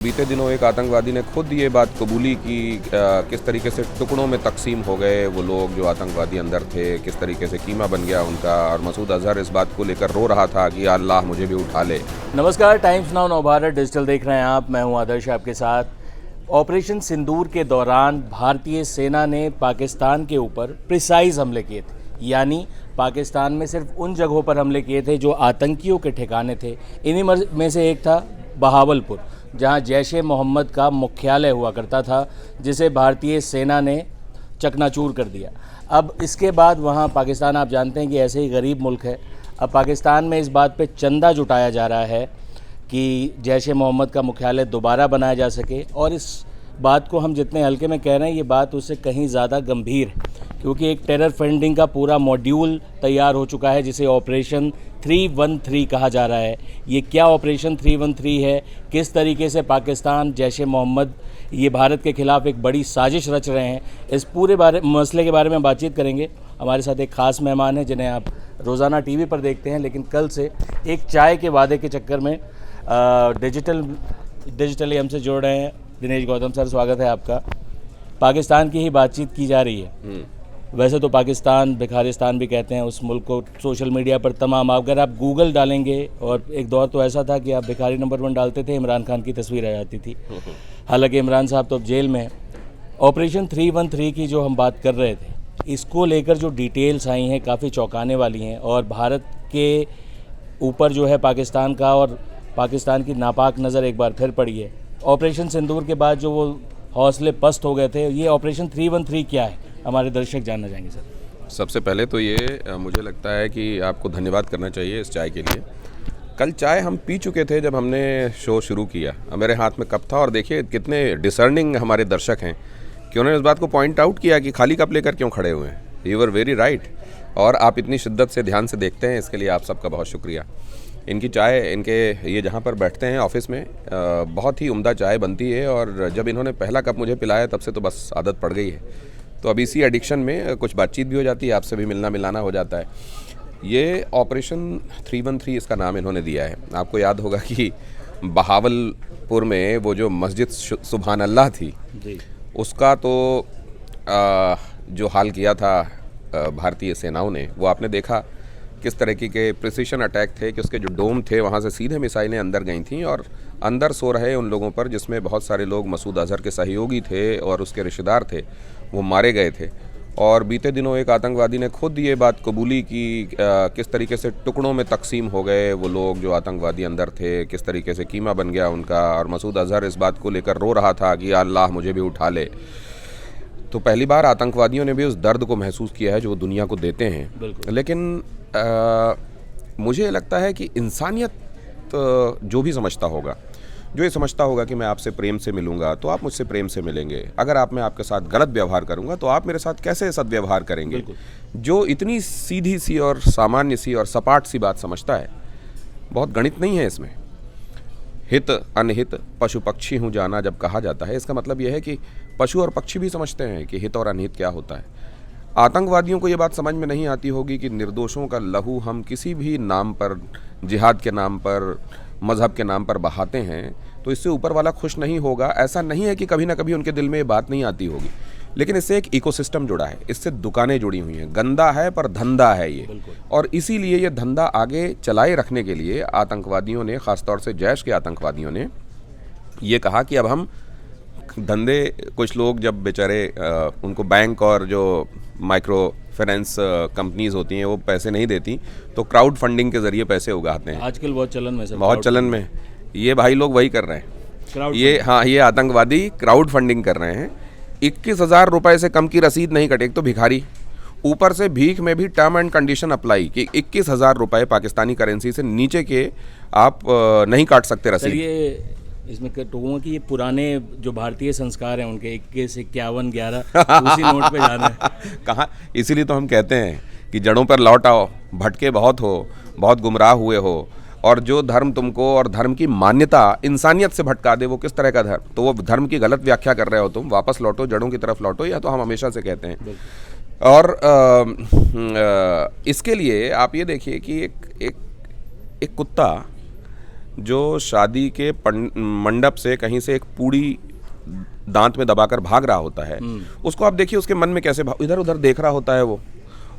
बीते दिनों एक आतंकवादी ने खुद ये बात कबूली की किस तरीके से टुकड़ों में तकसीम हो गए वो लोग जो आतंकवादी अंदर थे, किस तरीके से कीमा बन गया उनका। और मसूद अजहर इस बात को लेकर रो रहा था कि अल्लाह मुझे भी उठा ले। नमस्कार, टाइम्स नाउ नवभारत डिजिटल देख रहे हैं आप। मैं हूं आदर्श आपके साथ। ऑपरेशन सिंदूर के दौरान भारतीय सेना ने पाकिस्तान के ऊपर प्रिसाइज हमले किए थे, यानी पाकिस्तान में सिर्फ उन जगहों पर हमले किए थे जो आतंकियों के ठिकाने थे। इन्हीं में से एक था बहावलपुर, जहां जैश ए मोहम्मद का मुख्यालय हुआ करता था, जिसे भारतीय सेना ने चकनाचूर कर दिया। अब इसके बाद वहां पाकिस्तान, आप जानते हैं कि ऐसे ही गरीब मुल्क है, अब पाकिस्तान में इस बात पे चंदा जुटाया जा रहा है कि जैश ए मोहम्मद का मुख्यालय दोबारा बनाया जा सके। और इस बात को हम जितने हल्के में कह रहे हैं, ये बात उससे कहीं ज़्यादा गंभीर है, क्योंकि एक टेरर फंडिंग का पूरा मॉड्यूल तैयार हो चुका है, जिसे ऑपरेशन 313 कहा जा रहा है। ये क्या ऑपरेशन 313 है, किस तरीके से पाकिस्तान, जैश ए मोहम्मद ये भारत के ख़िलाफ़ एक बड़ी साजिश रच रहे हैं, इस पूरे मसले के बारे में बातचीत करेंगे। हमारे साथ एक ख़ास मेहमान है जिन्हें आप रोज़ाना टीवी पर देखते हैं, लेकिन कल से एक चाय के वादे के चक्कर में डिजिटली हमसे जुड़ रहे हैं। दिनेश गौतम सर, स्वागत है आपका। पाकिस्तान की ही बातचीत की जा रही है। वैसे तो पाकिस्तान भिखारिस्तान भी कहते हैं उस मुल्क को। सोशल मीडिया पर तमाम, अगर आप गूगल डालेंगे, और एक दौर तो ऐसा था कि आप भिखारी नंबर 1 डालते थे, इमरान खान की तस्वीर आ जाती थी। हालांकि इमरान साहब तो अब जेल में हैं। ऑपरेशन 313 की जो हम बात कर रहे थे, इसको लेकर जो डिटेल्स आई हैं काफ़ी चौंकाने वाली हैं, और भारत के ऊपर जो है पाकिस्तान का और पाकिस्तान की नापाक नज़र एक बार फिर पड़ी है। ऑपरेशन सिंदूर के बाद जो वो हौसले पस्त हो गए थे, ये ऑपरेशन 313 क्या है, हमारे दर्शक जानना चाहेंगे सर। सबसे पहले तो ये मुझे लगता है कि आपको धन्यवाद करना चाहिए इस चाय के लिए। कल चाय हम पी चुके थे जब हमने शो शुरू किया। मेरे हाथ में कप था, और देखिए कितने डिसर्निंग हमारे दर्शक हैं कि उन्होंने इस बात को पॉइंट आउट किया कि खाली कप लेकर क्यों खड़े हुए हैं। यू वर वेरी राइट, और आप इतनी शिद्दत से ध्यान से देखते हैं, इसके लिए आप सबका बहुत शुक्रिया। इनकी चाय, इनके ये जहाँ पर बैठते हैं ऑफिस में, बहुत ही उम्दा चाय बनती है, और जब इन्होंने पहला कप मुझे पिलाया तब से तो बस आदत पड़ गई है। तो अब इसी एडिक्शन में कुछ बातचीत भी हो जाती है, आपसे भी मिलना मिलाना हो जाता है। ये ऑपरेशन 313 इसका नाम इन्होंने दिया है। आपको याद होगा कि बहावलपुर में वो जो मस्जिद सुभान अल्लाह थी जी, उसका तो जो हाल किया था भारतीय सेनाओं ने, वो आपने देखा किस तरीके के प्रिसिशन अटैक थे कि उसके जो डोम थे वहाँ से सीधे मिसाइलें अंदर गई थीं, और अंदर सो रहे उन लोगों पर, जिसमें बहुत सारे लोग मसूद अजहर के सहयोगी थे और उसके रिश्तेदार थे, वो मारे गए थे। और बीते दिनों एक आतंकवादी ने खुद ये बात कबूली की किस तरीके से टुकड़ों में तकसीम हो गए वो लोग जो आतंकवादी अंदर थे, किस तरीके से कीमा बन गया उनका। और मसूद अजहर इस बात को लेकर रो रहा था कि अल्लाह मुझे भी उठा ले। तो पहली बार आतंकवादियों ने भी उस दर्द को महसूस किया है जो वो दुनिया को देते हैं। लेकिन मुझे लगता है कि इंसानियत जो भी समझता होगा, जो ये समझता होगा कि मैं आपसे प्रेम से मिलूंगा तो आप मुझसे प्रेम से मिलेंगे, अगर मैं आपके साथ गलत व्यवहार करूंगा तो आप मेरे साथ कैसे सद्व्यवहार करेंगे, जो इतनी सीधी सी और सामान्य सी और सपाट सी बात समझता है, बहुत गणित नहीं है इसमें। हित अनहित पशु पक्षी हूँ जाना जब कहा जाता है, इसका मतलब यह है कि पशु और पक्षी भी समझते हैं कि हित और अनहित क्या होता है। आतंकवादियों को ये बात समझ में नहीं आती होगी कि निर्दोषों का लहू हम किसी भी नाम पर, जिहाद के नाम पर, मज़हब के नाम पर बहाते हैं, तो इससे ऊपर वाला खुश नहीं होगा। ऐसा नहीं है कि कभी ना कभी उनके दिल में ये बात नहीं आती होगी, लेकिन इससे एक इकोसिस्टम जुड़ा है, इससे दुकानें जुड़ी हुई हैं। गंदा है पर धंधा है ये, और इसीलिए ये धंधा आगे चलाए रखने के लिए आतंकवादियों ने, ख़ासतौर से जैश के आतंकवादियों ने ये कहा कि अब हम धंधे, कुछ लोग जब बेचारे उनको बैंक और जो माइक्रो फाइनेंस कंपनीज होती हैं वो पैसे नहीं देती, तो क्राउड फंडिंग के ज़रिए पैसे उगाते हैं। आजकल बहुत चलन में, बहुत चलन में ये भाई लोग वही कर रहे हैं। ये आतंकवादी क्राउड फंडिंग कर रहे हैं। 21,000 रुपये से कम की रसीद नहीं कटे, एक तो भिखारी, ऊपर से भीख में भी टर्म एंड कंडीशन अप्लाई कि 21,000 रुपये पाकिस्तानी करेंसी से नीचे के आप नहीं काट सकते रसीद। इसमें कहूँगा कि ये पुराने जो भारतीय संस्कार हैं उनके 21, 51, 11 उसी नोट पे जाना है कहाँ। इसीलिए तो हम कहते हैं कि जड़ों पर लौट आओ, भटके बहुत हो, बहुत गुमराह हुए हो, और जो धर्म तुमको और धर्म की मान्यता इंसानियत से भटका दे, वो किस तरह का धर्म, तो वो धर्म की गलत व्याख्या कर रहे हो तुम, वापस लौटो, जड़ों की तरफ लौटो। या तो हम हमेशा से कहते हैं। और इसके लिए आप ये देखिए कि एक कुत्ता जो शादी के मंडप से कहीं से एक पूड़ी दांत में दबाकर भाग रहा होता है, उसको आप देखिए उसके मन में कैसे इधर उधर देख रहा होता है वो,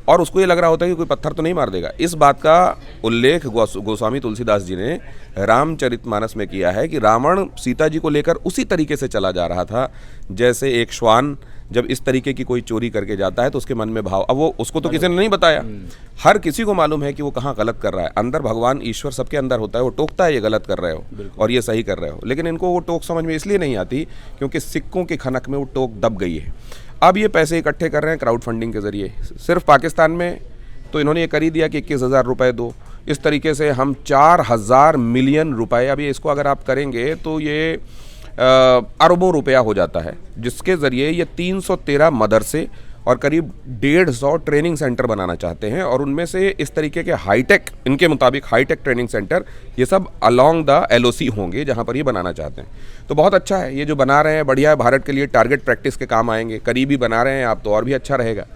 और उसको ये लग रहा होता है कि कोई पत्थर तो नहीं मार देगा। इस बात का उल्लेख गोस्वामी तुलसीदास जी ने रामचरितमानस में किया है कि रावण सीता जी को लेकर उसी तरीके से चला जा रहा था जैसे एक श्वान जब इस तरीके की कोई चोरी करके जाता है तो उसके मन में भाव, अब वो उसको तो किसी ने नहीं बताया, हर किसी को मालूम है कि वो कहाँ गलत कर रहा है। अंदर भगवान ईश्वर सबके अंदर होता है, वो टोकता है ये गलत कर रहे हो और ये सही कर रहे हो, लेकिन इनको वो टोक समझ में इसलिए नहीं आती क्योंकि सिक्कों की खनक में वो टोक दब गई है। अब ये पैसे इकट्ठे कर रहे हैं क्राउड फंडिंग के जरिए। सिर्फ पाकिस्तान में तो इन्होंने ये कर ही दिया कि 21,000 रुपये दो, इस तरीके से हम 4,000 मिलियन रुपए, अब ये इसको अगर आप करेंगे तो ये अरबों रुपया हो जाता है, जिसके ज़रिए ये 313 मदरसे और करीब 150 ट्रेनिंग सेंटर बनाना चाहते हैं, और उनमें से इस तरीके के हाईटेक, इनके मुताबिक हाईटेक ट्रेनिंग सेंटर ये सब अलोंग द LOC होंगे जहां पर ये बनाना चाहते हैं। तो बहुत अच्छा है ये जो बना रहे हैं, बढ़िया है, भारत के लिए टारगेट प्रैक्टिस के काम आएंगे। करीबी बना रहे हैं आप तो और भी अच्छा रहेगा,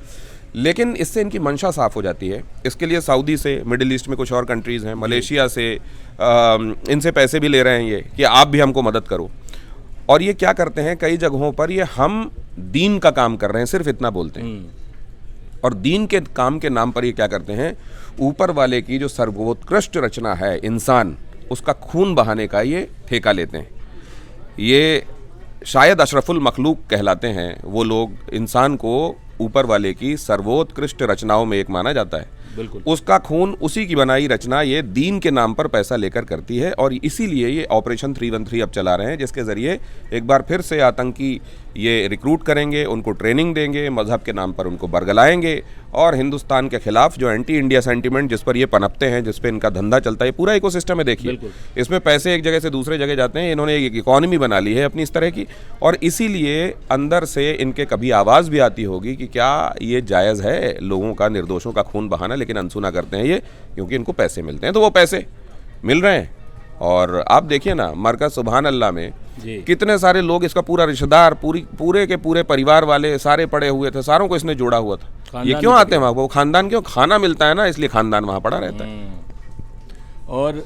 लेकिन इससे इनकी मंशा साफ़ हो जाती है। इसके लिए सऊदी से, मिडिल ईस्ट में कुछ और कंट्रीज़ हैं, मलेशिया से, इनसे पैसे भी ले रहे हैं ये कि आप भी हमको मदद करो। और ये क्या करते हैं, कई जगहों पर ये हम दीन का काम कर रहे हैं सिर्फ इतना बोलते हैं, और दीन के काम के नाम पर ये क्या करते हैं, ऊपर वाले की जो सर्वोत्कृष्ट रचना है इंसान, उसका खून बहाने का ये ठेका लेते हैं। ये शायद अशरफुल मखलूक कहलाते हैं वो लोग, इंसान को ऊपर वाले की सर्वोत्कृष्ट रचनाओं में एक माना जाता है। बिल्कुल, उसका खून, उसी की बनाई रचना ये दीन के नाम पर पैसा लेकर करती है, और इसीलिए ये ऑपरेशन 313 अब चला रहे हैं, जिसके ज़रिए एक बार फिर से आतंकी ये रिक्रूट करेंगे, उनको ट्रेनिंग देंगे, मज़हब के नाम पर उनको बरगलाएंगे, और हिंदुस्तान के खिलाफ जो एंटी इंडिया सेंटिमेंट जिस पर ये पनपते हैं, जिस पर इनका धंधा चलता है, पूरा इकोसिस्टम है। देखिए इसमें पैसे एक जगह से दूसरे जगह जाते हैं, इन्होंने एक इकॉनमी बना ली है अपनी इस तरह की, और इसीलिए अंदर से इनके कभी आवाज़ भी आती होगी कि क्या ये जायज़ है लोगों का, निर्दोषों का खून बहाना, लेकिन अनसुना करते हैं ये, क्योंकि इनको पैसे मिलते हैं। तो वो पैसे मिल रहे हैं, और आप देखिए ना मरकज़ सुभान अल्लाह में कितने सारे लोग, इसका पूरा रिश्तेदार, पूरे के पूरे परिवार वाले सारे पड़े हुए थे, सारों को इसने जोड़ा हुआ था। ये क्यों आते हैं वहाँ, वो खानदान क्यों, खाना मिलता है ना, इसलिए खानदान वहाँ पड़ा रहता है। और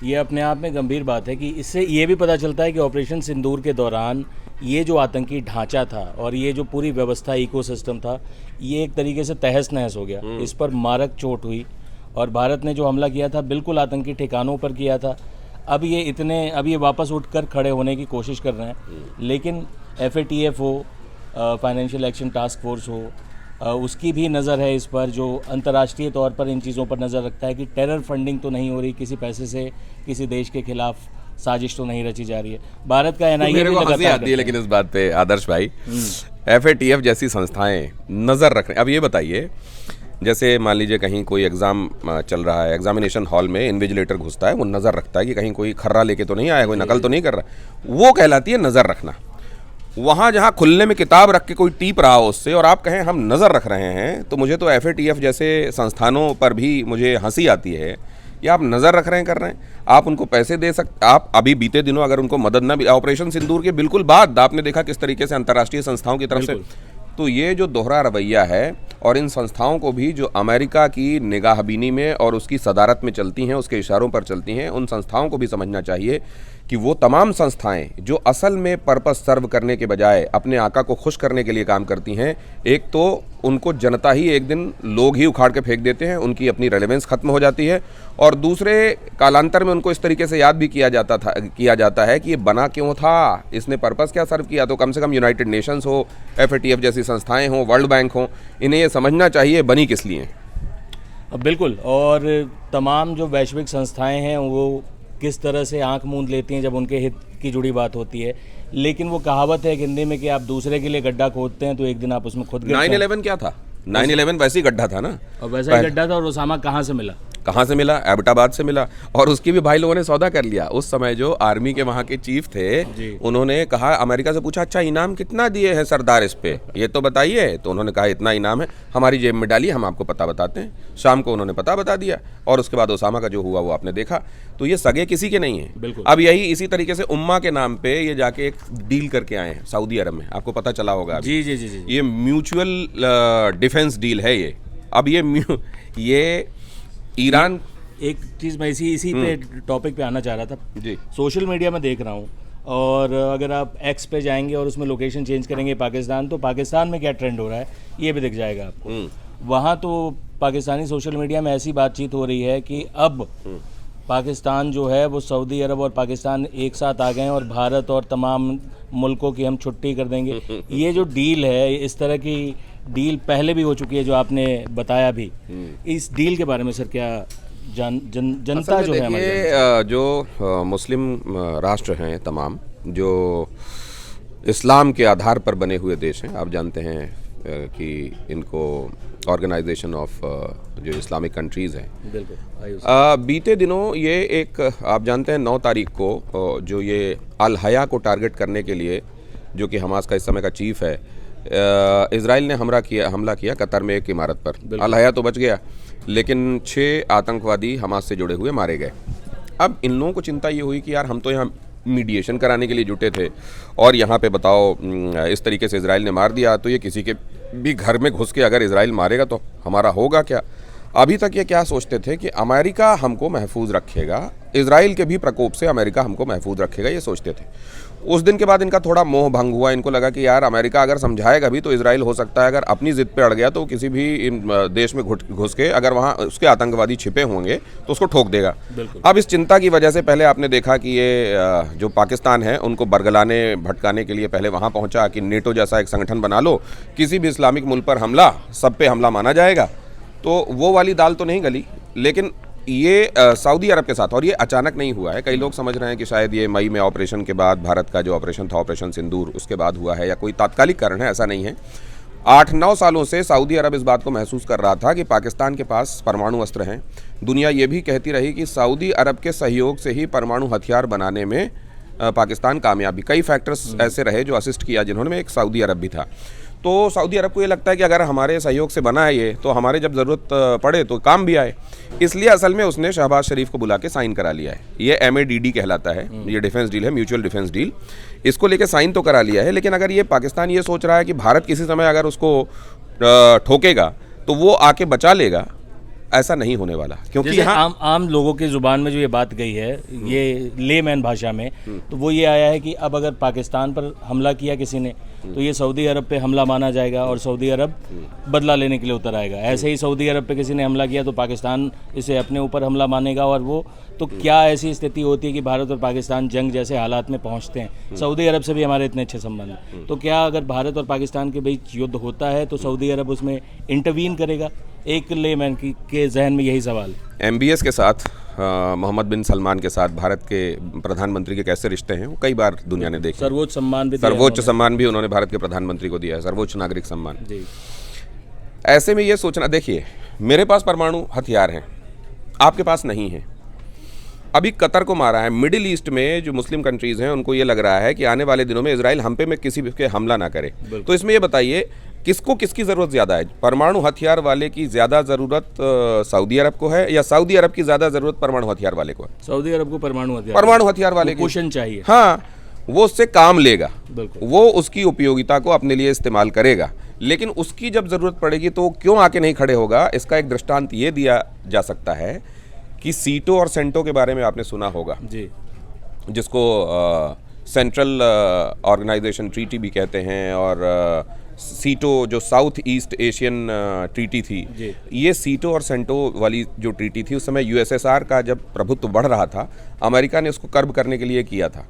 ये अपने आप में गंभीर बात है कि इससे ये भी पता चलता है कि ऑपरेशन सिंदूर के दौरान ये जो आतंकी ढांचा था और ये जो पूरी व्यवस्था, इकोसिस्टम था, ये एक तरीके से तहस नहस हो गया। इस पर मारक चोट हुई, और भारत ने जो हमला किया था बिल्कुल आतंकी ठिकानों पर किया था। अब ये वापस उठकर खड़े होने की कोशिश कर रहे हैं, लेकिन FATF हो, फाइनेंशियल एक्शन टास्क फोर्स हो, उसकी भी नज़र है इस पर, जो अंतर्राष्ट्रीय तौर पर इन चीज़ों पर नज़र रखता है कि टेरर फंडिंग तो नहीं हो रही, किसी पैसे से किसी देश के खिलाफ साजिश तो नहीं रची जा रही है। भारत का NIA मेरे को हंसी आती है लेकिन इस बात पे आदर्श भाई, FATF जैसी संस्थाएं नज़र रख रहे हैं। अब ये बताइए, जैसे मान लीजिए कहीं कोई एग्ज़ाम चल रहा है, एग्जामिनेशन हॉल में इन्विजिलेटर घुसता है, वो नज़र रखता है कि कहीं कोई खर्रा लेके तो नहीं आया, कोई नकल तो नहीं कर रहा, वो कहलाती है नज़र रखना। वहाँ जहाँ खुले में किताब रख के कोई टीप रहा हो उससे, और आप कहें हम नज़र रख रहे हैं, तो मुझे तो FATF जैसे संस्थानों पर भी मुझे हंसी आती है कि आप नज़र रख रहे हैं, कर रहे हैं, आप उनको पैसे दे सकते। आप अभी बीते दिनों अगर उनको मदद ना, ऑपरेशन सिंदूर के बिल्कुल बाद आपने देखा किस तरीके से अंतर्राष्ट्रीय संस्थाओं की तरफ से, तो ये जो दोहरा रवैया है, और इन संस्थाओं को भी जो अमेरिका की निगाहबीनी में और उसकी सदारत में चलती हैं, उसके इशारों पर चलती हैं, उन संस्थाओं को भी समझना चाहिए कि वो तमाम संस्थाएं जो असल में पर्पस सर्व करने के बजाय अपने आका को खुश करने के लिए काम करती हैं, एक तो उनको जनता ही एक दिन लोग ही उखाड़ के फेंक देते हैं, उनकी अपनी रेलेवेंस खत्म हो जाती है, और दूसरे कालांतर में उनको इस तरीके से याद भी किया जाता है कि ये बना क्यों था, इसने पर्पस क्या सर्व किया। तो कम से कम यूनाइटेड नेशंस हो, FATF जैसी संस्थाएं हों, वर्ल्ड बैंक हो, इन्हें ये समझना चाहिए बनी किस लिए। बिल्कुल, और तमाम जो वैश्विक संस्थाएं हैं वो किस तरह से आंख मूंद लेती हैं जब उनके हित की जुड़ी बात होती है, लेकिन वो कहावत है हिंदी में कि आप दूसरे के लिए गड्ढा खोदते हैं तो एक दिन आप उसमें खुद गिरते हैं। 9/11 क्या था, 9/11 वैसे ही गड्ढा था ना, और वैसा ही गड्ढा था। और उसामा कहाँ से मिला, कहाँ से मिला, एबटाबाद से मिला, और उसकी भी भाई लोगों ने सौदा कर लिया। उस समय जो आर्मी के वहाँ के चीफ थे, उन्होंने कहा, अमेरिका से पूछा, अच्छा इनाम कितना दिए हैं सरदार इस पे, ये तो बताइए। तो उन्होंने कहा इतना इनाम है, हमारी जेब में डालिए, हम आपको पता बताते हैं। शाम को उन्होंने पता बता दिया, और उसके बाद ओसामा का जो हुआ वो आपने देखा। तो ये सगे किसी के नहीं है। अब यही इसी तरीके से उम्मा के नाम पे ये जाके एक डील करके आए हैं सऊदी अरब में, आपको पता चला होगा। जी जी जी जी, ये म्यूचुअल डिफेंस डील है ये। अब ये ईरान एक चीज़ मैं इसी पे टॉपिक पे आना चाह रहा था। जी। सोशल मीडिया में देख रहा हूँ, और अगर आप एक्स पे जाएंगे और उसमें लोकेशन चेंज करेंगे पाकिस्तान, तो पाकिस्तान में क्या ट्रेंड हो रहा है ये भी दिख जाएगा आपको। वहाँ तो पाकिस्तानी सोशल मीडिया में ऐसी बातचीत हो रही है कि अब पाकिस्तान जो है वो सऊदी अरब और पाकिस्तान एक साथ आ गए हैं और भारत और तमाम मुल्कों की हम छुट्टी कर देंगे। ये जो डील है, इस तरह की डील पहले भी हो चुकी है जो आपने बताया भी। इस डील के बारे में सर क्या जनता जो है हमारी देखिए, जो मुस्लिम राष्ट्र हैं तमाम, जो इस्लाम के आधार पर बने हुए देश हैं, आप जानते हैं कि इनको ऑर्गेनाइजेशन ऑफ जो इस्लामिक कंट्रीज़ हैं, बिल्कुल बीते दिनों ये एक, आप जानते हैं 9 तारीख को जो ये अल हया को टारगेट करने के लिए, जो कि हमास का इस समय का चीफ है, इजराइल ने हमला किया कतर में एक इमारत पर। अल हया तो बच गया, लेकिन 6 आतंकवादी हमास से जुड़े हुए मारे गए। अब इन लोगों को चिंता ये हुई कि यार हम तो यहाँ मीडिएशन कराने के लिए जुटे थे, और यहाँ पे बताओ इस तरीके से इजराइल ने मार दिया, तो ये किसी के भी घर में घुस के अगर इजराइल मारेगा तो हमारा होगा क्या। अभी तक ये क्या सोचते थे कि अमेरिका हमको महफूज रखेगा, इजराइल के भी प्रकोप से अमेरिका हमको महफूज रखेगा, ये सोचते थे। उस दिन के बाद इनका थोड़ा मोह भंग हुआ। इनको लगा कि यार अमेरिका अगर समझाएगा भी तो इजराइल हो सकता है अगर अपनी जिद पे अड़ गया तो किसी भी देश में घुस के अगर वहाँ उसके आतंकवादी छिपे होंगे तो उसको ठोक देगा। अब इस चिंता की वजह से पहले आपने देखा कि ये जो पाकिस्तान है उनको बरगलाने भटकाने के लिए पहले वहाँ पहुँचा कि नेटो जैसा एक संगठन बना लो, किसी भी इस्लामिक मुल्क पर हमला, सब पे हमला माना जाएगा। तो वो वाली दाल तो नहीं गली, लेकिन ये सऊदी अरब के साथ, और ये अचानक नहीं हुआ है। कई लोग समझ रहे हैं कि शायद ये मई में ऑपरेशन के बाद, भारत का जो ऑपरेशन था ऑपरेशन सिंदूर, उसके बाद हुआ है या कोई तात्कालिक कारण है, ऐसा नहीं है। 8-9 सालों से सऊदी अरब इस बात को महसूस कर रहा था कि पाकिस्तान के पास परमाणु अस्त्र हैं। दुनिया ये भी कहती रही कि सऊदी अरब के सहयोग से ही परमाणु हथियार बनाने में पाकिस्तान कामयाब भी। कई फैक्टर्स ऐसे रहे जो असिस्ट किया, जिन्होंने एक सऊदी अरब भी था। तो सऊदी अरब को ये लगता है कि अगर हमारे सहयोग से बना है ये, तो हमारे जब ज़रूरत पड़े तो काम भी आए। इसलिए असल में उसने शहबाज शरीफ को बुला के साइन करा लिया है। ये MADD कहलाता है, ये डिफेंस डील है, म्यूचुअल डिफेंस डील। इसको लेके साइन तो करा लिया है, लेकिन अगर ये पाकिस्तान ये सोच रहा है कि भारत किसी समय अगर उसको ठोकेगा तो वो आके बचा लेगा, ऐसा नहीं होने वाला। क्योंकि यहाँ आम लोगों की ज़ुबान में जो ये बात गई है, ये लेमैन भाषा में, तो वो ये आया है कि अब अगर पाकिस्तान पर हमला किया किसी ने तो ये सऊदी अरब पे हमला माना जाएगा और सऊदी अरब बदला लेने के लिए उतर आएगा। ऐसे ही सऊदी अरब पे किसी ने हमला किया तो पाकिस्तान इसे अपने ऊपर हमला मानेगा, और वो तो क्या ऐसी स्थिति होती है कि भारत और पाकिस्तान जंग जैसे हालात में पहुंचते हैं। सऊदी अरब से भी हमारे इतने अच्छे संबंध हैं, तो क्या अगर भारत और पाकिस्तान के बीच युद्ध होता है तो सऊदी अरब उसमें इंटरवीन करेगा? एक लेमैन के जहन में यही सवाल है। MBS के साथ, मोहम्मद बिन सलमान के साथ भारत के प्रधानमंत्री के कैसे रिश्ते हैं वो कई बार दुनिया ने देखे। सर्वोच्च सम्मान भी उन्होंने भारत के प्रधानमंत्री को दिया है, सर्वोच्च नागरिक सम्मान। जी। ऐसे में ये सोचना, देखिए मेरे पास परमाणु हथियार हैं, आपके पास नहीं है। अभी कतर को मारा है, मिडिल ईस्ट में जो मुस्लिम कंट्रीज़ हैं उनको ये लग रहा है कि आने वाले दिनों में इजराइल हम पे में किसी के हमला ना करे। तो इसमें ये बताइए किसको किसकी ज़रूरत ज़्यादा है? परमाणु हथियार वाले की ज़्यादा ज़रूरत सऊदी अरब को है, या सऊदी अरब की ज़्यादा ज़रूरत परमाणु हथियार वाले को है? सऊदी अरब को परमाणु हथियार वाले की क्वेश्चन चाहिए। हाँ, वो उससे काम लेगा, वो उसकी उपयोगिता को अपने लिए इस्तेमाल करेगा, लेकिन उसकी जब ज़रूरत पड़ेगी तो क्यों आके नहीं खड़े होगा? इसका एक दृष्टांत ये दिया जा सकता है कि सीटो और सेंटो के बारे में आपने सुना होगा जी, जिसको सेंट्रल ऑर्गेनाइजेशन ट्रीटी भी कहते हैं, और सीटो जो साउथ ईस्ट एशियन ट्रीटी थी। ये सीटो और सेंटो वाली जो ट्रीटी थी, उस समय USSR का जब प्रभुत्व बढ़ रहा था, अमेरिका ने उसको कर्ब करने के लिए किया था।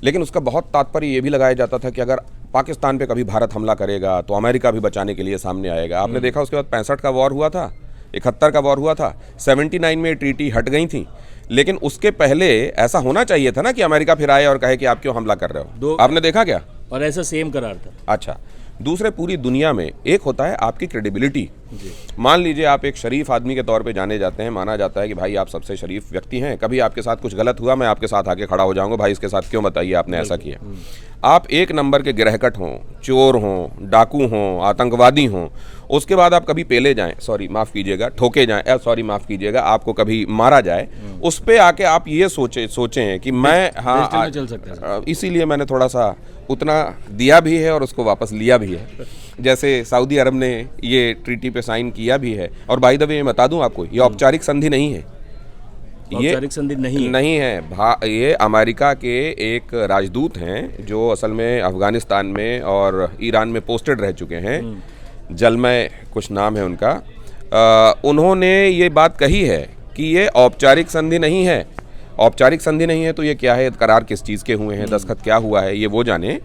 लेकिन उसका बहुत तात्पर्य ये भी लगाया जाता था कि अगर पाकिस्तान पे कभी भारत हमला करेगा तो अमेरिका भी बचाने के लिए सामने आएगा। आपने देखा उसके बाद 65 का वॉर हुआ था, 71 का वॉर हुआ था, 79 में ट्रीटी हट गई थी। लेकिन उसके पहले ऐसा होना चाहिए था ना कि अमेरिका फिर आए और कहे कि आप क्यों हमला कर रहे हो। आपने देखा क्या? और ऐसा सेम करार था। अच्छा, दूसरे पूरी दुनिया में एक होता है आपकी क्रेडिबिलिटी। मान लीजिए आप एक शरीफ आदमी के तौर पे जाने जाते हैं, माना जाता है कि भाई आप सबसे शरीफ व्यक्ति हैं, कभी आपके साथ कुछ गलत हुआ मैं आपके साथ आके खड़ा हो जाऊंगा, भाई इसके साथ क्यों बताइए आपने ऐसा किया। आप एक नंबर के गिरहकट हों, चोर हों, डाकू हों, आतंकवादी हों, उसके बाद आप कभी पेले जाएं, सॉरी माफ़ कीजिएगा, ठोके जाएं, सॉरी माफ़ कीजिएगा, आपको कभी मारा जाए, उस पर आके आप ये सोचें कि मैं हाँ चल सकता है। इसीलिए मैंने थोड़ा सा उतना दिया भी है और उसको वापस लिया भी है। जैसे सऊदी अरब ने ये ट्रीटी पे साइन किया भी है। और बाय द वे मैं बता दूं आपको, ये औपचारिक संधि नहीं है, औपचारिक संधि नहीं है। नहीं है। ये अमेरिका के एक राजदूत हैं जो असल में अफगानिस्तान में और ईरान में पोस्टेड रह चुके हैं। जलमय कुछ नाम है उनका। उन्होंने ये बात कही है कि ये औपचारिक संधि नहीं है। औपचारिक संधि नहीं है तो ये क्या है, करार किस चीज़ के हुए हैं, दस्तखत क्या हुआ है, ये वो जाने।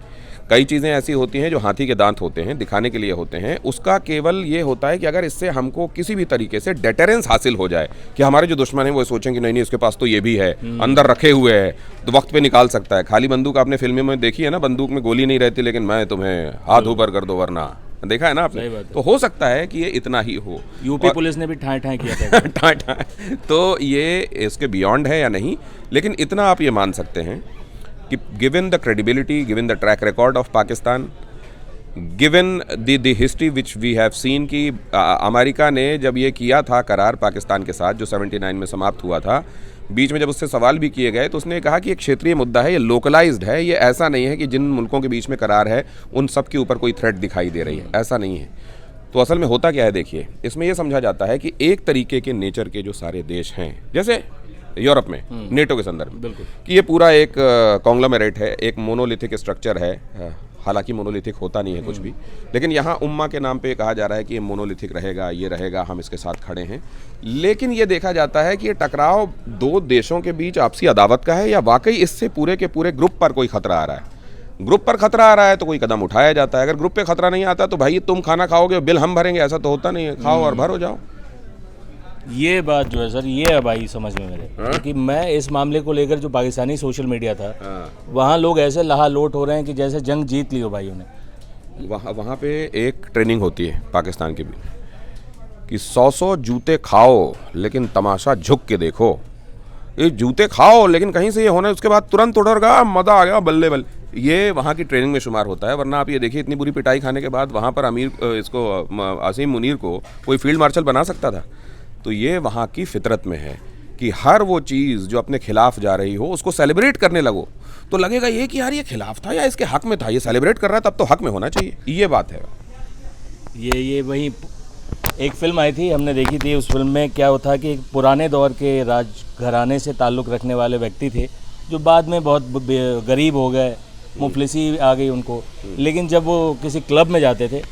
कई चीज़ें ऐसी होती हैं जो हाथी के दांत होते हैं, दिखाने के लिए होते हैं। उसका केवल ये होता है कि अगर इससे हमको किसी भी तरीके से डेटरेंस हासिल हो जाए कि हमारे जो दुश्मन हैं वो सोचें कि नहीं नहीं इसके पास तो ये भी है, अंदर रखे हुए है, तो वक्त पे निकाल सकता है। खाली बंदूक आपने फिल्मों में देखी है ना, बंदूक में गोली नहीं रहती, लेकिन मैं तुम्हें हाथ ऊपर कर दो वरना, देखा है ना आपने। तो हो सकता है कि ये इतना ही हो। यूपी पुलिस ने भी ठाए ठाए किया था। ठाए ठाए। तो ये इसके बियॉन्ड है या नहीं, लेकिन इतना आप ये मान सकते हैं कि given the credibility, given the track record of Pakistan, given the history which we have seen कि अमेरिका ने जब ये किया था करार पाकिस्तान के साथ जो 79 में समाप्त हुआ था, बीच में जब उससे सवाल भी किए गए तो उसने कहा कि एक क्षेत्रीय मुद्दा है, ये लोकलाइज्ड है, ये ऐसा नहीं है कि जिन मुल्कों के बीच में करार है उन सब के ऊपर कोई थ्रेट दिखाई दे रही है, ऐसा नहीं है। तो असल में होता क्या है, देखिए इसमें यह समझा जाता है कि एक तरीके के नेचर के जो सारे देश हैं, जैसे यूरोप में नेटो के संदर्भ में, कि ये पूरा एक कॉन्ग्लोमेरेट है, एक मोनोलिथिक स्ट्रक्चर है। हालांकि मोनोलिथिक होता नहीं है कुछ भी, लेकिन यहाँ उम्मा के नाम पे कहा जा रहा है कि ये मोनोलिथिक रहेगा, ये रहेगा, हम इसके साथ खड़े हैं। लेकिन ये देखा जाता है कि ये टकराव दो देशों के बीच आपसी अदावत का है या वाकई इससे पूरे के पूरे ग्रुप पर कोई खतरा आ रहा है। ग्रुप पर खतरा आ रहा है तो कोई कदम उठाया जाता है। अगर ग्रुप पे खतरा नहीं आता तो भाई तुम खाना खाओगे बिल हम भरेंगे, ऐसा तो होता नहीं है, खाओ और भरो जाओ। ये बात जो है सर, ये अब आई समझ में मेरे, क्योंकि मैं इस मामले को लेकर जो पाकिस्तानी सोशल मीडिया था, वहाँ लोग ऐसे लहालोट हो रहे हैं कि जैसे जंग जीत ली हो भाइयों ने। वहाँ पे एक ट्रेनिंग होती है पाकिस्तान की भी कि 100 जूते खाओ लेकिन तमाशा झुक के देखो। ये जूते खाओ लेकिन कहीं से ये होना उसके बाद तुरंत उड़ेगा, मज़ा आ गया, बल्ले बल्ले। ये वहाँ की ट्रेनिंग में शुमार होता है। वरना आप ये देखिए इतनी बुरी पिटाई खाने के बाद वहाँ पर आसिम मुनीर को कोई फील्ड मार्शल बना सकता था। तो ये वहाँ की फितरत में है कि हर वो चीज़ जो अपने खिलाफ जा रही हो उसको सेलिब्रेट करने लगो तो लगेगा ये कि यार ये खिलाफ था या इसके हक में था, ये सेलिब्रेट कर रहा है तब तो हक में होना चाहिए। ये बात है। ये वही एक फिल्म आई थी, हमने देखी थी। उस फिल्म में क्या होता कि एक पुराने दौर के राजघराने से ताल्लुक़ रखने वाले व्यक्ति थे जो बाद में बहुत गरीब हो गए, मुफलिसी आ गई उनको। लेकिन जब वो किसी क्लब में जाते थे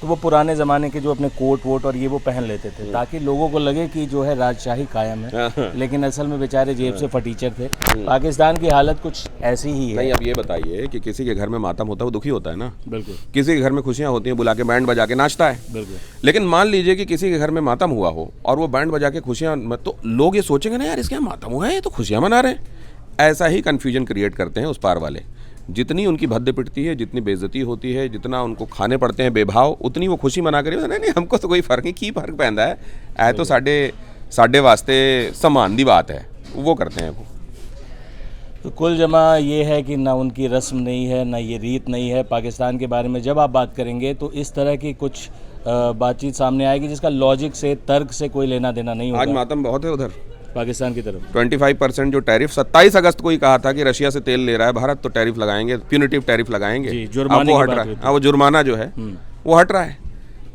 तो वो पुराने ज़माने के जो अपने कोट वोट और ये वो पहन लेते थे ताकि लोगों को लगे कि जो है राजशाही कायम है। लेकिन असल में बेचारे जेब से फटीचर थे। पाकिस्तान की हालत कुछ ऐसी ही है। नहीं, अब ये बताइए कि किसी के घर में मातम होता है वो दुखी होता है ना। बिल्कुल। किसी के घर में खुशियाँ होती हैं, बुला के बैंड बजा के नाचता है। बिल्कुल। लेकिन मान लीजिए कि किसी के घर में मातम हुआ हो और वो बैंड बजा के खुशियाँ, तो लोग ये सोचेंगे ना यार इसके यहाँ मातम हुआ है, ये तो खुशियाँ मना रहे हैं। ऐसा ही कन्फ्यूजन क्रिएट करते हैं उस पार वाले। जितनी उनकी भद्दे पिटती है, जितनी बेइज्जती होती है, जितना उनको खाने पड़ते हैं बेभाव, उतनी वो खुशी मना कर नहीं हमको तो कोई फ़र्क नहीं, की फ़र्क पैंदा है ऐ तो साढ़े वास्ते सम्मान दी बात है, वो करते हैं वो। तो कुल जमा ये है कि ना उनकी रस्म नहीं है, ना ये रीत नहीं है। पाकिस्तान के बारे में जब आप बात करेंगे तो इस तरह की कुछ बातचीत सामने आएगी जिसका लॉजिक से, तर्क से कोई लेना देना नहीं होगा। आज मातम बहुत है उधर पाकिस्तान की तरफ। 25% जो टैरिफ 27 अगस्त को ही कहा था कि रशिया से तेल ले रहा है भारत तो टैरिफ लगाएंगे, प्यूनिटिव टैरिफ लगाएंगे। जुर्माने वो हट रहा है। वो जुर्माना जो है वो हट रहा है।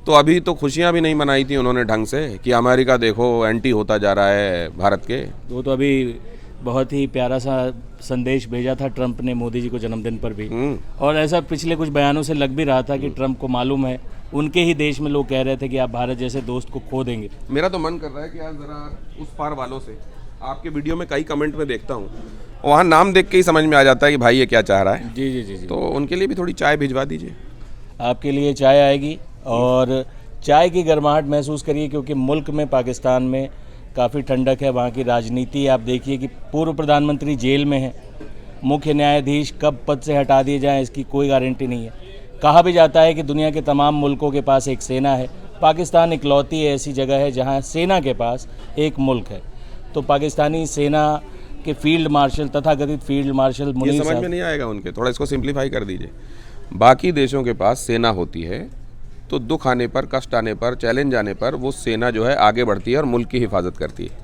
तो अभी तो खुशियां भी नहीं मनाई थी उन्होंने ढंग से कि अमेरिका देखो एंटी होता जा रहा है भारत के। वो तो अभी बहुत ही प्यारा सा संदेश भेजा था ट्रंप ने मोदी जी को जन्मदिन पर भी। और ऐसा पिछले कुछ बयानों से लग भी रहा था कि ट्रंप को मालूम है, उनके ही देश में लोग कह रहे थे कि आप भारत जैसे दोस्त को खो देंगे। मेरा तो मन कर रहा है कि आज जरा उस पार वालों से, आपके वीडियो में कई कमेंट में देखता हूँ, वहाँ नाम देख के ही समझ में आ जाता है कि भाई ये क्या चाह रहा है। जी जी जी जी। तो उनके लिए भी थोड़ी चाय भिजवा दीजिए। आपके लिए चाय आएगी और चाय की गर्माहट महसूस करिए, क्योंकि मुल्क में, पाकिस्तान में काफ़ी ठंडक है। वहाँ की राजनीति आप देखिए कि पूर्व प्रधानमंत्री जेल में है, मुख्य न्यायाधीश कब पद से हटा दिए जाएं इसकी कोई गारंटी नहीं है। कहा भी जाता है कि दुनिया के तमाम मुल्कों के पास एक सेना है, पाकिस्तान इकलौती ऐसी जगह है जहाँ सेना के पास एक मुल्क है। तो पाकिस्तानी सेना के फील्ड मार्शल, तथाकथित फील्ड मार्शल मुनीर समझ में नहीं आएगा उनके, थोड़ा इसको सिंप्लीफाई कर दीजिए। बाकी देशों के पास सेना होती है तो दुख आने पर, कष्ट आने पर, चैलेंज आने पर वो सेना जो है आगे बढ़ती है और मुल्क की हिफाजत करती है।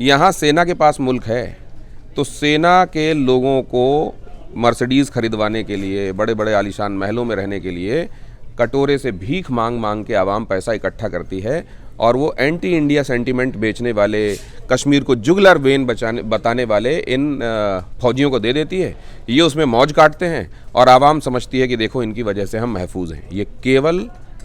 यहाँ सेना के पास मुल्क है तो सेना के लोगों को मर्सिडीज़ खरीदवाने के लिए, बड़े बड़े आलीशान महलों में रहने के लिए कटोरे से भीख मांग मांग के आवाम पैसा इकट्ठा करती है और वो एंटी इंडिया सेंटीमेंट बेचने वाले, कश्मीर को जुगलर वेन बताने वाले इन फौजियों को दे देती है। ये उसमें मौज काटते हैं और आवाम समझती है कि देखो इनकी वजह से हम महफूज हैं। ये केवल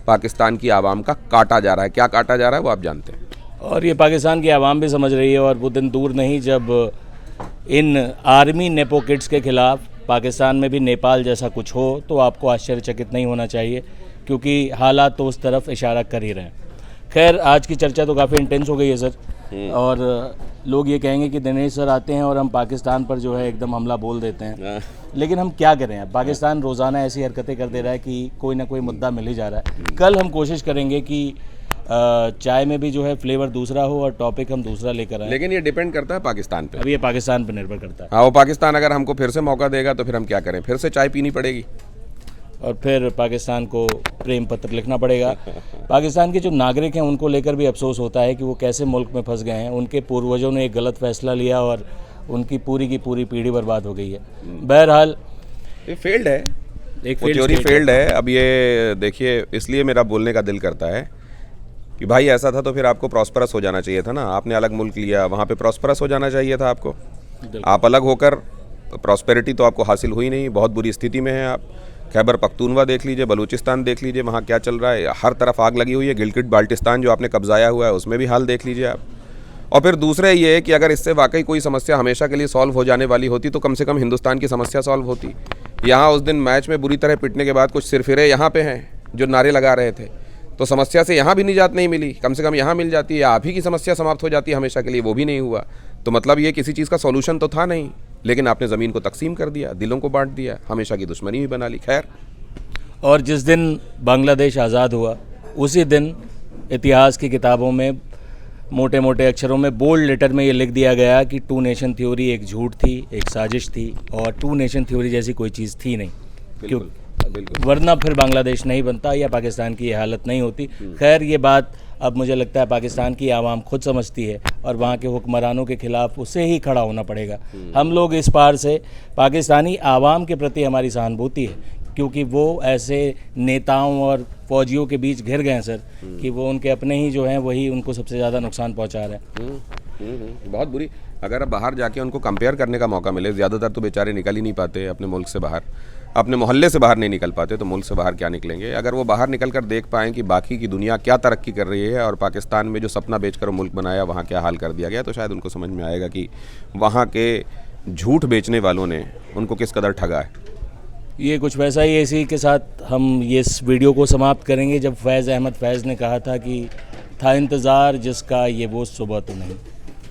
पाकिस्तान की आवाम का काटा जा रहा है। क्या काटा जा रहा है वो आप जानते हैं। और ये पाकिस्तान की आवाम भी समझ रही है, और वो दिन दूर नहीं जब इन आर्मी नेपो किड्स के खिलाफ पाकिस्तान में भी नेपाल जैसा कुछ हो तो आपको आश्चर्यचकित नहीं होना चाहिए, क्योंकि हालात तो उस तरफ इशारा कर ही रहे हैं। खैर, आज की चर्चा तो काफ़ी इंटेंस हो गई है सर, और लोग ये कहेंगे कि दिनेश सर आते हैं और हम पाकिस्तान पर जो है एकदम हमला बोल देते हैं, लेकिन हम क्या करें। अब पाकिस्तान रोज़ाना ऐसी हरकतें कर दे रहा है कि कोई ना कोई मुद्दा मिल ही जा रहा है। कल हम कोशिश करेंगे कि चाय में भी जो है फ्लेवर दूसरा हो और टॉपिक हम दूसरा लेकर आए, लेकिन ये डिपेंड करता है पाकिस्तान पे। अब ये पाकिस्तान पर निर्भर करता है। हाँ, वो पाकिस्तान अगर हमको फिर से मौका देगा तो फिर हम क्या करें, फिर से चाय पीनी पड़ेगी और फिर पाकिस्तान को प्रेम पत्र लिखना पड़ेगा। पाकिस्तान के जो नागरिक हैं उनको लेकर भी अफसोस होता है कि वो कैसे मुल्क में फंस गए हैं। उनके पूर्वजों ने एक गलत फैसला लिया और उनकी पूरी की पूरी पीढ़ी बर्बाद हो गई है। बहरहाल ये फेल्ड है, एक थ्योरी फेल्ड है। अब ये देखिए, इसलिए मेरा बोलने का दिल करता है कि भाई ऐसा था तो फिर आपको प्रॉस्परस हो जाना चाहिए था ना। आपने अलग मुल्क लिया, वहाँ पे प्रॉस्परस हो जाना चाहिए था आपको। आप अलग होकर प्रॉस्पेरिटी तो आपको हासिल हुई नहीं, बहुत बुरी स्थिति में है आप। खैबर पख्तूनवा देख लीजिए, बलूचिस्तान देख लीजिए, वहाँ क्या चल रहा है, हर तरफ आग लगी हुई है। गिलगिट बाल्टिस्तान जो आपने कब्जाया हुआ है उसमें भी हाल देख लीजिए आप। और फिर दूसरे ये है कि अगर इससे वाकई कोई समस्या हमेशा के लिए सॉल्व हो जाने वाली होती तो कम से कम हिंदुस्तान की समस्या सॉल्व होती। यहाँ उस दिन मैच में बुरी तरह पिटने के बाद कुछ सिरफिरे यहाँ पे हैं जो नारे लगा रहे थे, तो समस्या से यहाँ भी निजात नहीं मिली। कम से कम यहाँ मिल जाती है, आप ही की समस्या समाप्त हो जाती है हमेशा के लिए, वो भी नहीं हुआ। तो मतलब ये किसी चीज़ का सॉल्यूशन तो था नहीं, लेकिन आपने ज़मीन को तकसीम कर दिया, दिलों को बांट दिया, हमेशा की दुश्मनी भी बना ली। खैर, और जिस दिन बांग्लादेश आज़ाद हुआ उसी दिन इतिहास की किताबों में मोटे मोटे अक्षरों में बोल्ड लेटर में ये लिख दिया गया कि 2 नेशन थ्योरी एक झूठ थी, एक साजिश थी, और 2 नेशन थ्योरी जैसी कोई चीज़ थी नहीं। क्यों? वरना फिर बांग्लादेश नहीं बनता या पाकिस्तान की ये हालत नहीं होती। खैर, ये बात अब मुझे लगता है पाकिस्तान की आवाम खुद समझती है और वहाँ के हुक्मरानों के खिलाफ उसे ही खड़ा होना पड़ेगा। हम लोग इस पार से पाकिस्तानी आवाम के प्रति हमारी सहानुभूति है, क्योंकि वो ऐसे नेताओं और फौजियों के बीच घिर गए हैं सर कि वो उनके अपने ही जो हैं वही उनको सबसे ज़्यादा नुकसान पहुँचा रहे हैं। बहुत बुरी। अगर अब बाहर जाके उनको कंपेयर करने का मौका मिले, ज़्यादातर तो बेचारे निकल ही नहीं पाते अपने मुल्क से बाहर, अपने मोहल्ले से बाहर नहीं निकल पाते, तो मुल्क से बाहर क्या निकलेंगे। अगर वो बाहर निकल कर देख पाएँ कि बाकी की दुनिया क्या तरक्की कर रही है और पाकिस्तान में जो सपना बेचकर मुल्क बनाया वहाँ क्या हाल कर दिया गया, तो शायद उनको समझ में आएगा कि वहाँ के झूठ बेचने वालों ने उनको किस कदर ठगा है। ये कुछ वैसा ही है। इसी के साथ हम ये इस वीडियो को समाप्त करेंगे। जब फैज़ अहमद फैज़ ने कहा था कि था इंतज़ार जिसका ये वो सुबह तो नहीं,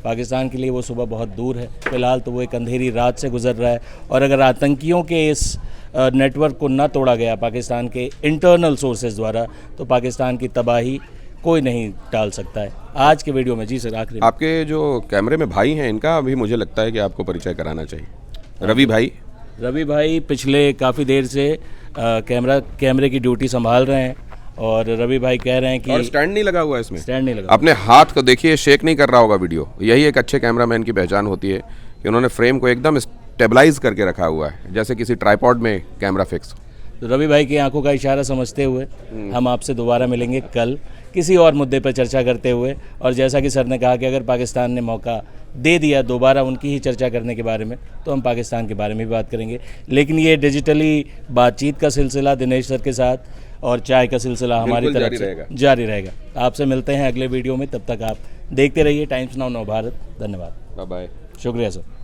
पाकिस्तान के लिए वो सुबह बहुत दूर है। फ़िलहाल तो वो एक अंधेरी रात से गुजर रहा है, और अगर आतंकियों के इस नेटवर्क को न तोड़ा गया पाकिस्तान के इंटरनल सोर्सेज द्वारा, तो पाकिस्तान की तबाही कोई नहीं टाल सकता है। आज के वीडियो में जी सर, आखिरी आपके जो कैमरे में भाई हैं इनका भी मुझे लगता है कि आपको परिचय कराना चाहिए। रवि भाई पिछले काफ़ी देर से कैमरे की ड्यूटी संभाल रहे हैं, और रवि भाई कह रहे हैं कि और स्टैंड नहीं लगा हुआ है इसमें, स्टैंड नहीं लगा। अपने हाथ को देखिए, शेक नहीं कर रहा होगा वीडियो। यही एक अच्छे कैमरामैन की पहचान होती है कि उन्होंने फ्रेम को एकदम स्टेबलाइज करके रखा हुआ है, जैसे किसी ट्राइपॉड में कैमरा फिक्स। तो रवि भाई की आंखों का इशारा समझते हुए हम आपसे दोबारा मिलेंगे कल किसी और मुद्दे पर चर्चा करते हुए। और जैसा कि सर ने कहा कि अगर पाकिस्तान ने मौका दे दिया दोबारा उनकी ही चर्चा करने के बारे में, तो हम पाकिस्तान के बारे में भी बात करेंगे। लेकिन ये डिजिटली बातचीत का सिलसिला दिनेश सर के साथ और चाय का सिलसिला हमारी तरफ से जारी रहेगा। आपसे मिलते हैं अगले वीडियो में, तब तक आप देखते रहिए टाइम्स नाउ नव भारत। धन्यवाद, बाय बाय, शुक्रिया सर।